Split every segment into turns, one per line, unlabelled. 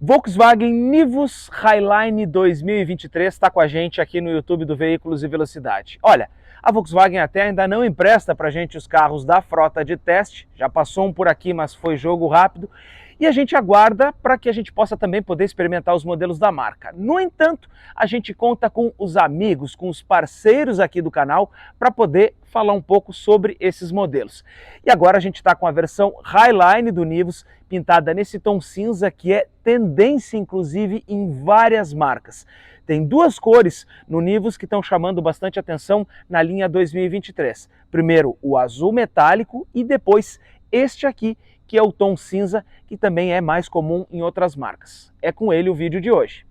Volkswagen Nivus Highline 2023 está com a gente aqui no YouTube do Veículos e Velocidade. Olha, a Volkswagen até ainda não empresta para a gente os carros da frota de teste, já passou um por aqui, mas foi jogo rápido, e a gente aguarda para que a gente possa também poder experimentar os modelos da marca. No entanto, a gente conta com os amigos, com os parceiros aqui do canal, para poder falar um pouco sobre esses modelos. E agora a gente está com a versão Highline do Nivus, pintada nesse tom cinza, que é tendência inclusive em várias marcas. Tem duas cores no Nivus que estão chamando bastante atenção na linha 2023. Primeiro o azul metálico e depois este aqui, que é o tom cinza, que também é mais comum em outras marcas. É com ele o vídeo de hoje.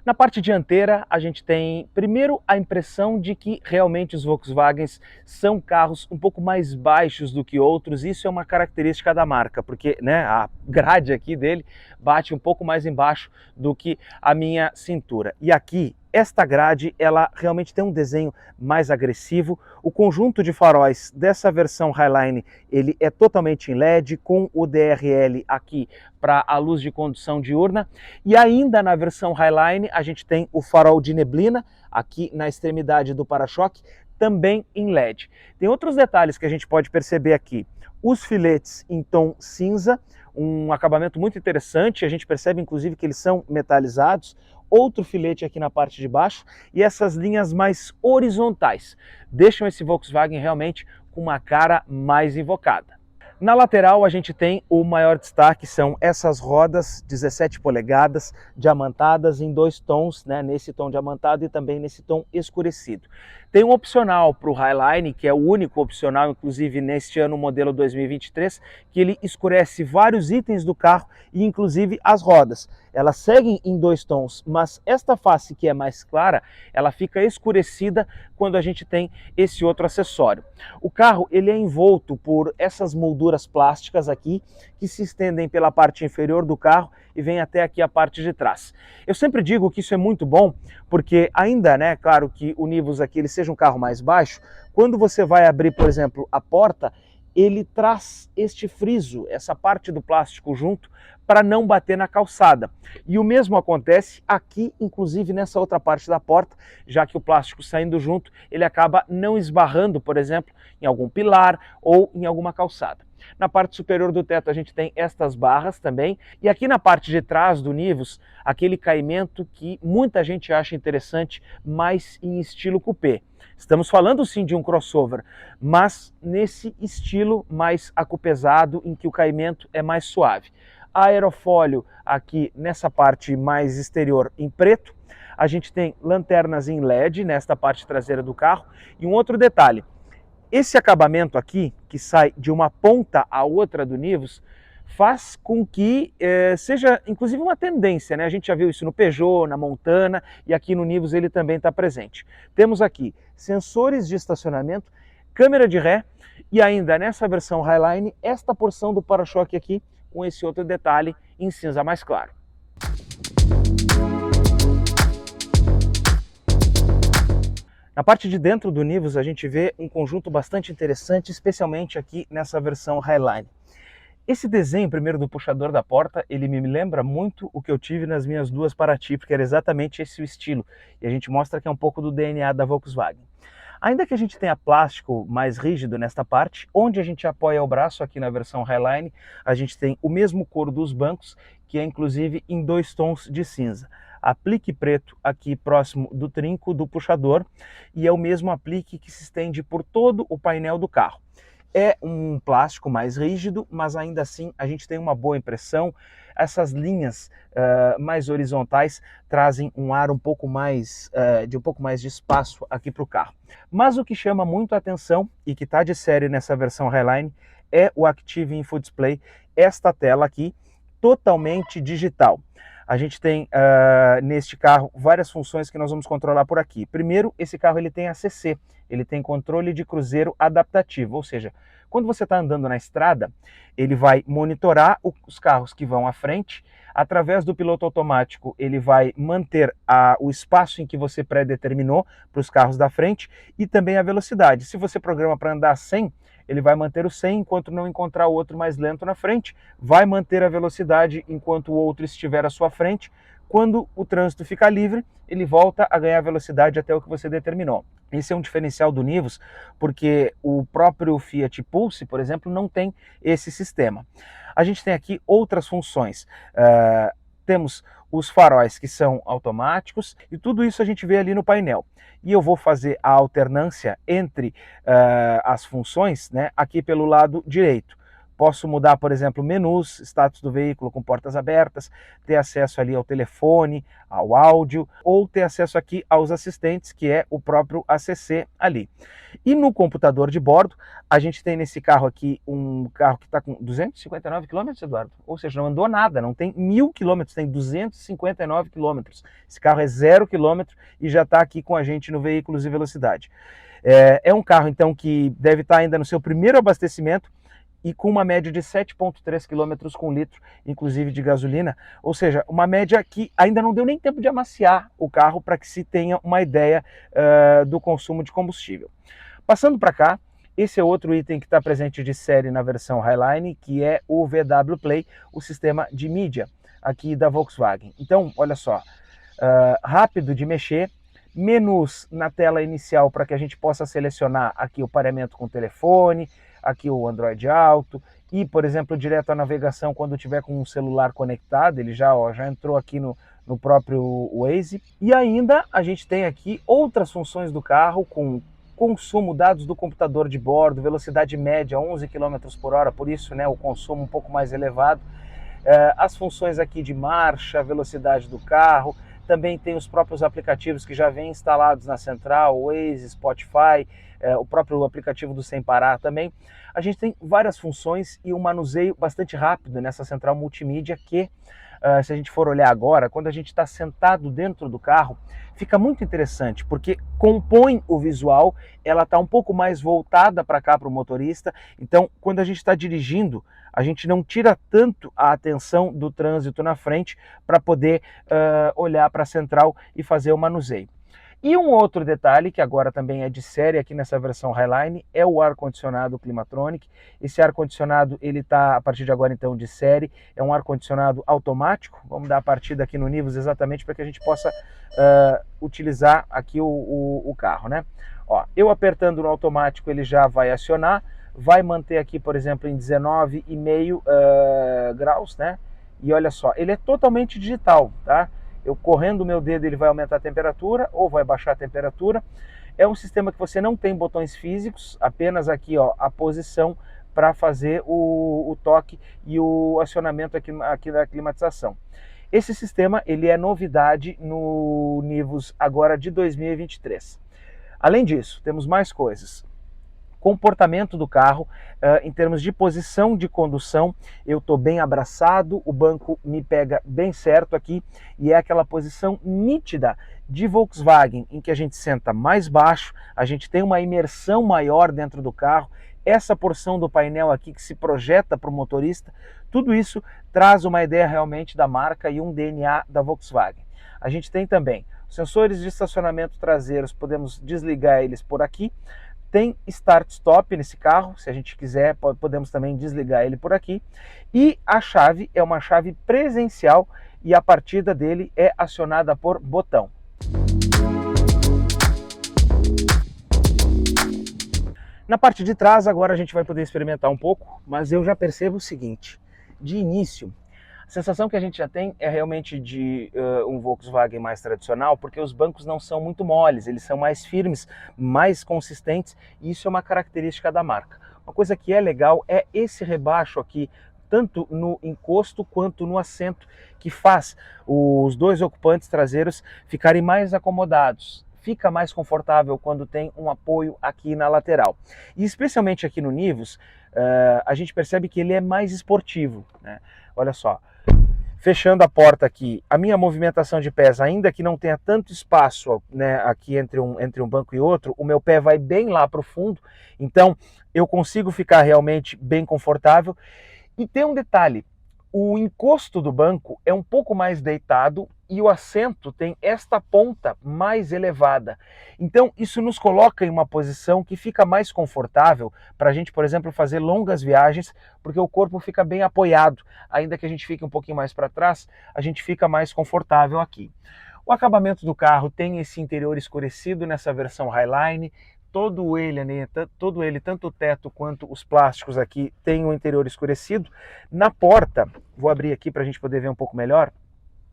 Na parte dianteira, a gente tem, primeiro, a impressão de que realmente os Volkswagens são carros um pouco mais baixos do que outros. Isso é uma característica da marca, porque a grade aqui dele bate um pouco mais embaixo do que a minha cintura. E aqui, esta grade, ela realmente tem um desenho mais agressivo. O conjunto de faróis dessa versão Highline, ele é totalmente em LED, com o DRL aqui para a luz de condução diurna. E ainda na versão Highline, a gente tem o farol de neblina, aqui na extremidade do para-choque, também em LED. Tem outros detalhes que a gente pode perceber aqui. Os filetes em tom cinza, um acabamento muito interessante, a gente percebe inclusive que eles são metalizados. Outro filete aqui na parte de baixo e essas linhas mais horizontais deixam esse Volkswagen realmente com uma cara mais invocada. Na lateral a gente tem o maior destaque, são essas rodas 17 polegadas diamantadas em dois tons, nesse tom diamantado e também nesse tom escurecido. Tem um opcional para o Highline, que é o único opcional, inclusive neste ano, modelo 2023, que ele escurece vários itens do carro e inclusive as rodas. Elas seguem em dois tons, mas esta face que é mais clara, ela fica escurecida quando a gente tem esse outro acessório. O carro ele é envolto por essas molduras plásticas aqui, que se estendem pela parte inferior do carro e vem até aqui a parte de trás. Eu sempre digo que isso é muito bom, porque ainda, claro que o Nivus aqui ele seja um carro mais baixo, quando você vai abrir, por exemplo, a porta, ele traz este friso, essa parte do plástico junto, para não bater na calçada. E o mesmo acontece aqui, inclusive nessa outra parte da porta, já que o plástico saindo junto, ele acaba não esbarrando, por exemplo, em algum pilar ou em alguma calçada. Na parte superior do teto a gente tem estas barras também, e aqui na parte de trás do Nivus, aquele caimento que muita gente acha interessante, mas em estilo coupé. Estamos falando sim de um crossover, mas nesse estilo mais acupesado, em que o caimento é mais suave. Aerofólio aqui nessa parte mais exterior em preto. A gente tem lanternas em LED nesta parte traseira do carro. E um outro detalhe, esse acabamento aqui, que sai de uma ponta à outra do Nivus, faz com que seja inclusive uma tendência, A gente já viu isso no Peugeot, na Montana, e aqui no Nivus ele também está presente. Temos aqui sensores de estacionamento, câmera de ré e ainda nessa versão Highline, esta porção do para-choque aqui com esse outro detalhe em cinza mais claro. Na parte de dentro do Nivus a gente vê um conjunto bastante interessante, especialmente aqui nessa versão Highline. Esse desenho primeiro do puxador da porta, ele me lembra muito o que eu tive nas minhas duas Paraty, porque era exatamente esse o estilo. E a gente mostra que é um pouco do DNA da Volkswagen. Ainda que a gente tenha plástico mais rígido nesta parte, onde a gente apoia o braço aqui na versão Highline, a gente tem o mesmo couro dos bancos, que é inclusive em dois tons de cinza. Aplique preto aqui próximo do trinco do puxador e é o mesmo aplique que se estende por todo o painel do carro. É um plástico mais rígido, mas ainda assim a gente tem uma boa impressão. Essas linhas mais horizontais trazem um ar um pouco mais de espaço aqui para o carro. Mas o que chama muito a atenção e que está de série nessa versão Highline é o Active Info Display, esta tela aqui totalmente digital. A gente tem neste carro várias funções que nós vamos controlar por aqui. Primeiro, esse carro ele tem ACC, ele tem controle de cruzeiro adaptativo, ou seja, quando você está andando na estrada, ele vai monitorar os carros que vão à frente. Através do piloto automático, ele vai manter o espaço em que você pré-determinou para os carros da frente e também a velocidade. Se você programa para andar a 100, ele vai manter o 100 enquanto não encontrar outro mais lento na frente, vai manter a velocidade enquanto o outro estiver à sua frente. Quando o trânsito ficar livre, ele volta a ganhar velocidade até o que você determinou. Esse é um diferencial do Nivus, porque o próprio Fiat Pulse, por exemplo, não tem esse sistema. A gente tem aqui outras funções. Temos os faróis que são automáticos e tudo isso a gente vê ali no painel. E eu vou fazer a alternância entre as funções, né, aqui pelo lado direito. Posso mudar, por exemplo, menus, status do veículo com portas abertas, ter acesso ali ao telefone, ao áudio, ou ter acesso aqui aos assistentes, que é o próprio ACC ali. E no computador de bordo, a gente tem nesse carro aqui um carro que está com 259 km, Eduardo. Ou seja, não andou nada, não tem 1000 km, tem 259 km. Esse carro é 0 km e já está aqui com a gente no Veículos e Velocidade. É um carro, então, que deve estar ainda no seu primeiro abastecimento, e com uma média de 7,3 km com litro, inclusive de gasolina, ou seja, uma média que ainda não deu nem tempo de amaciar o carro para que se tenha uma ideia do consumo de combustível. Passando para cá, esse é outro item que está presente de série na versão Highline, que é o VW Play, o sistema de mídia aqui da Volkswagen. Então, olha só, rápido de mexer, menus na tela inicial para que a gente possa selecionar aqui o pareamento com o telefone, aqui o Android Auto e, por exemplo, direto à navegação quando tiver com um celular conectado, ele já entrou aqui no próprio Waze. E ainda a gente tem aqui outras funções do carro com consumo, dados do computador de bordo, velocidade média 11 km por hora, por isso, né, o consumo um pouco mais elevado. As funções aqui de marcha, velocidade do carro, também tem os próprios aplicativos que já vêm instalados na central, Waze, Spotify, o próprio aplicativo do Sem Parar também. A gente tem várias funções e um manuseio bastante rápido nessa central multimídia que, se a gente for olhar agora, quando a gente está sentado dentro do carro, fica muito interessante, porque compõe o visual, ela está um pouco mais voltada para cá, para o motorista, então quando a gente está dirigindo, a gente não tira tanto a atenção do trânsito na frente para poder olhar para a central e fazer o manuseio. E um outro detalhe, que agora também é de série aqui nessa versão Highline, é o ar-condicionado Climatronic. Esse ar-condicionado, ele está, a partir de agora, então, de série. É um ar-condicionado automático. Vamos dar a partida aqui no Nivus exatamente para que a gente possa utilizar aqui o carro, né? Ó, eu apertando no automático, ele já vai acionar. Vai manter aqui, por exemplo, em 19,5 graus, né? E olha só, ele é totalmente digital, tá? Eu correndo o meu dedo, ele vai aumentar a temperatura ou vai baixar a temperatura. É um sistema que você não tem botões físicos, apenas aqui, ó, a posição para fazer o toque e o acionamento aqui da climatização. Esse sistema, ele é novidade no Nivus agora de 2023. Além disso, temos mais coisas. Comportamento do carro, em termos de posição de condução, eu estou bem abraçado, o banco me pega bem certo aqui e é aquela posição nítida de Volkswagen, em que a gente senta mais baixo, a gente tem uma imersão maior dentro do carro, essa porção do painel aqui que se projeta para o motorista, tudo isso traz uma ideia realmente da marca e um DNA da Volkswagen. A gente tem também sensores de estacionamento traseiros, podemos desligar eles por aqui. Tem Start-Stop nesse carro, se a gente quiser podemos também desligar ele por aqui. E a chave é uma chave presencial e a partida dele é acionada por botão. Na parte de trás agora a gente vai poder experimentar um pouco, mas eu já percebo o seguinte, de início, a sensação que a gente já tem é realmente de um Volkswagen mais tradicional, porque os bancos não são muito moles, eles são mais firmes, mais consistentes, e isso é uma característica da marca. Uma coisa que é legal é esse rebaixo aqui, tanto no encosto quanto no assento, que faz os dois ocupantes traseiros ficarem mais acomodados. Fica mais confortável quando tem um apoio aqui na lateral. E especialmente aqui no Nivus, a gente percebe que ele é mais esportivo, né? Olha só, fechando a porta aqui, a minha movimentação de pés, ainda que não tenha tanto espaço, né, aqui entre um banco e outro, o meu pé vai bem lá para o fundo, então eu consigo ficar realmente bem confortável. E tem um detalhe, O encosto do banco é um pouco mais deitado e o assento tem esta ponta mais elevada. Então, isso nos coloca em uma posição que fica mais confortável para a gente, por exemplo, fazer longas viagens, porque o corpo fica bem apoiado. Ainda que a gente fique um pouquinho mais para trás, a gente fica mais confortável aqui. O acabamento do carro tem esse interior escurecido nessa versão Highline. Todo ele, tanto o teto quanto os plásticos aqui, tem o interior escurecido. Na porta, vou abrir aqui para a gente poder ver um pouco melhor.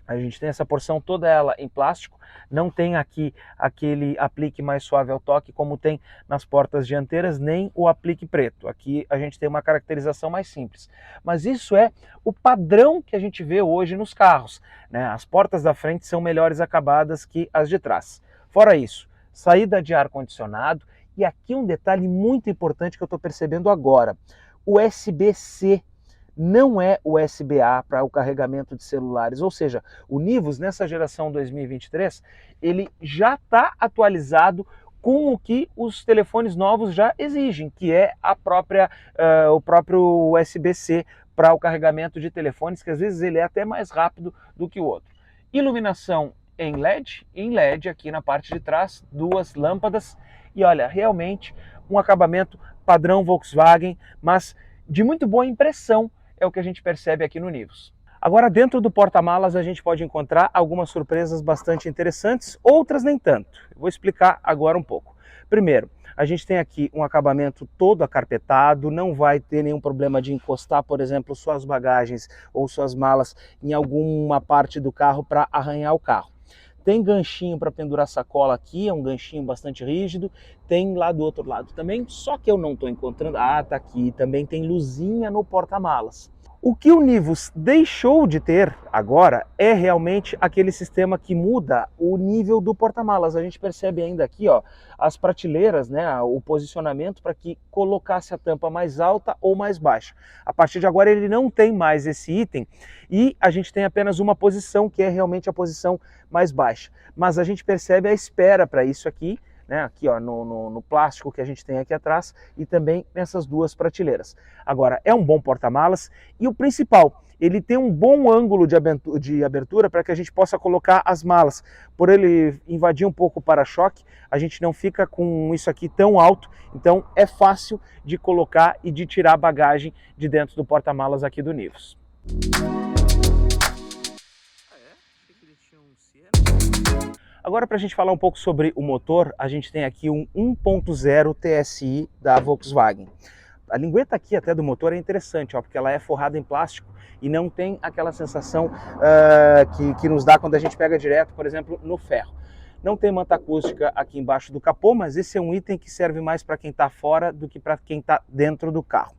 A gente tem essa porção toda ela em plástico, não tem aqui aquele aplique mais suave ao toque como tem nas portas dianteiras, nem o aplique preto. Aqui a gente tem uma caracterização mais simples. Mas isso é o padrão que a gente vê hoje nos carros, né? As portas da frente são melhores acabadas que as de trás. Fora isso, saída de ar-condicionado e aqui um detalhe muito importante que eu estou percebendo agora. USB-C. Não é USB-A para o carregamento de celulares, ou seja, o Nivus nessa geração 2023, ele já está atualizado com o que os telefones novos já exigem, que é o próprio USB-C para o carregamento de telefones, que às vezes ele é até mais rápido do que o outro. Iluminação em LED aqui na parte de trás, duas lâmpadas e olha, realmente um acabamento padrão Volkswagen, mas de muito boa impressão, é o que a gente percebe aqui no Nivus. Agora, dentro do porta-malas, a gente pode encontrar algumas surpresas bastante interessantes, outras nem tanto. Eu vou explicar agora um pouco. Primeiro, a gente tem aqui um acabamento todo acarpetado, não vai ter nenhum problema de encostar, por exemplo, suas bagagens ou suas malas em alguma parte do carro para arranhar o carro. Tem ganchinho para pendurar sacola aqui, é um ganchinho bastante rígido. Tem lá do outro lado também, só que eu não estou encontrando. Ah, tá aqui. Também tem luzinha no porta-malas. O que o Nivus deixou de ter agora é realmente aquele sistema que muda o nível do porta-malas. A gente percebe ainda aqui, ó, as prateleiras, né, o posicionamento para que colocasse a tampa mais alta ou mais baixa. A partir de agora ele não tem mais esse item e a gente tem apenas uma posição que é realmente a posição mais baixa. Mas a gente percebe a espera para isso aqui, né, aqui ó, no plástico que a gente tem aqui atrás e também nessas duas prateleiras. Agora, é um bom porta-malas e o principal, ele tem um bom ângulo de abertura para que a gente possa colocar as malas. Por ele invadir um pouco o para-choque, a gente não fica com isso aqui tão alto, então é fácil de colocar e de tirar a bagagem de dentro do porta-malas aqui do Nivus. Agora, para a gente falar um pouco sobre o motor, a gente tem aqui um 1.0 TSI da Volkswagen. A lingueta aqui até do motor é interessante, ó, porque ela é forrada em plástico e não tem aquela sensação que nos dá quando a gente pega direto, por exemplo, no ferro. Não tem manta acústica aqui embaixo do capô, mas esse é um item que serve mais para quem está fora do que para quem está dentro do carro.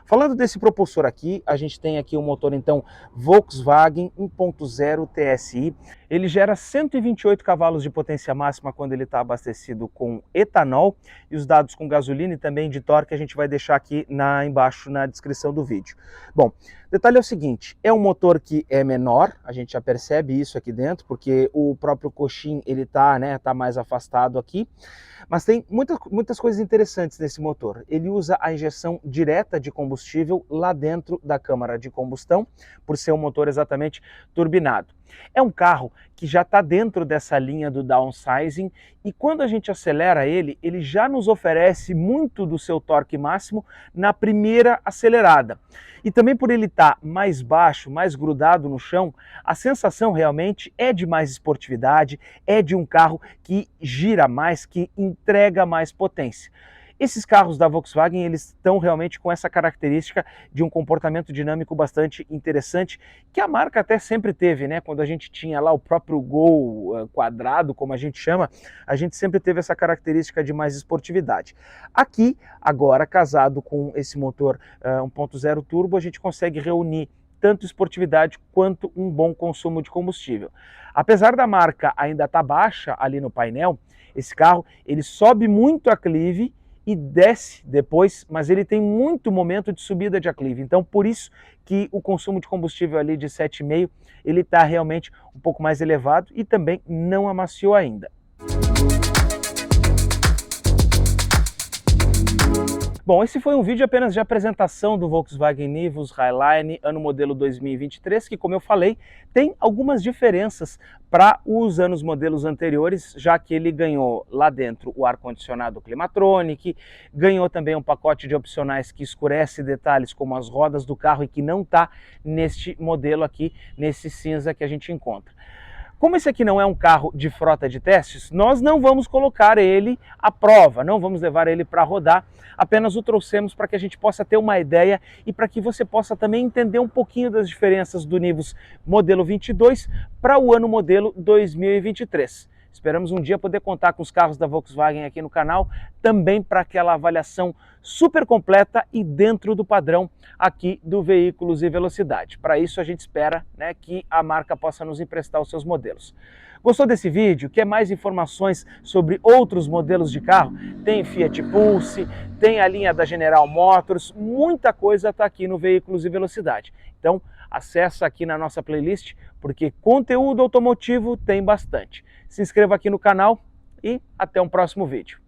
Falando desse propulsor aqui, a gente tem aqui o motor então Volkswagen 1.0 TSI. Ele gera 128 cavalos de potência máxima quando ele está abastecido com etanol e os dados com gasolina e também de torque a gente vai deixar aqui embaixo na descrição do vídeo. Bom, detalhe é o seguinte, é um motor que é menor, a gente já percebe isso aqui dentro, porque o próprio coxim ele tá mais afastado aqui. Mas tem muitas coisas interessantes nesse motor. Ele usa a injeção direta de combustível lá dentro da câmara de combustão, por ser um motor exatamente turbinado. É um carro que já está dentro dessa linha do downsizing e quando a gente acelera ele já nos oferece muito do seu torque máximo na primeira acelerada. E também por ele estar mais baixo, mais grudado no chão, a sensação realmente é de mais esportividade, é de um carro que gira mais, que entrega mais potência. Esses carros da Volkswagen, eles estão realmente com essa característica de um comportamento dinâmico bastante interessante, que a marca até sempre teve, né? Quando a gente tinha lá o próprio Gol quadrado, como a gente chama, a gente sempre teve essa característica de mais esportividade. Aqui, agora, casado com esse motor 1.0 turbo, a gente consegue reunir tanto esportividade quanto um bom consumo de combustível. Apesar da marca ainda estar baixa ali no painel, esse carro ele sobe muito a aclive e desce depois, mas ele tem muito momento de subida de aclive. Então, por isso que o consumo de combustível ali de 7,5, ele está realmente um pouco mais elevado e também não amaciou ainda. Bom, esse foi um vídeo apenas de apresentação do Volkswagen Nivus Highline, ano modelo 2023, que, como eu falei, tem algumas diferenças para os anos modelos anteriores, já que ele ganhou lá dentro o ar-condicionado Climatronic, ganhou também um pacote de opcionais que escurece detalhes como as rodas do carro e que não está neste modelo aqui, nesse cinza que a gente encontra. Como esse aqui não é um carro de frota de testes, nós não vamos colocar ele à prova, não vamos levar ele para rodar, apenas o trouxemos para que a gente possa ter uma ideia e para que você possa também entender um pouquinho das diferenças do Nivus modelo 22 para o ano modelo 2023. Esperamos um dia poder contar com os carros da Volkswagen aqui no canal, também para aquela avaliação super completa e dentro do padrão aqui do Veículos e Velocidade. Para isso a gente espera, né, que a marca possa nos emprestar os seus modelos. Gostou desse vídeo? Quer mais informações sobre outros modelos de carro? Tem Fiat Pulse, tem a linha da General Motors, muita coisa está aqui no Veículos e Velocidade. Então acessa aqui na nossa playlist, porque conteúdo automotivo tem bastante. Se inscreva aqui no canal e até um próximo vídeo.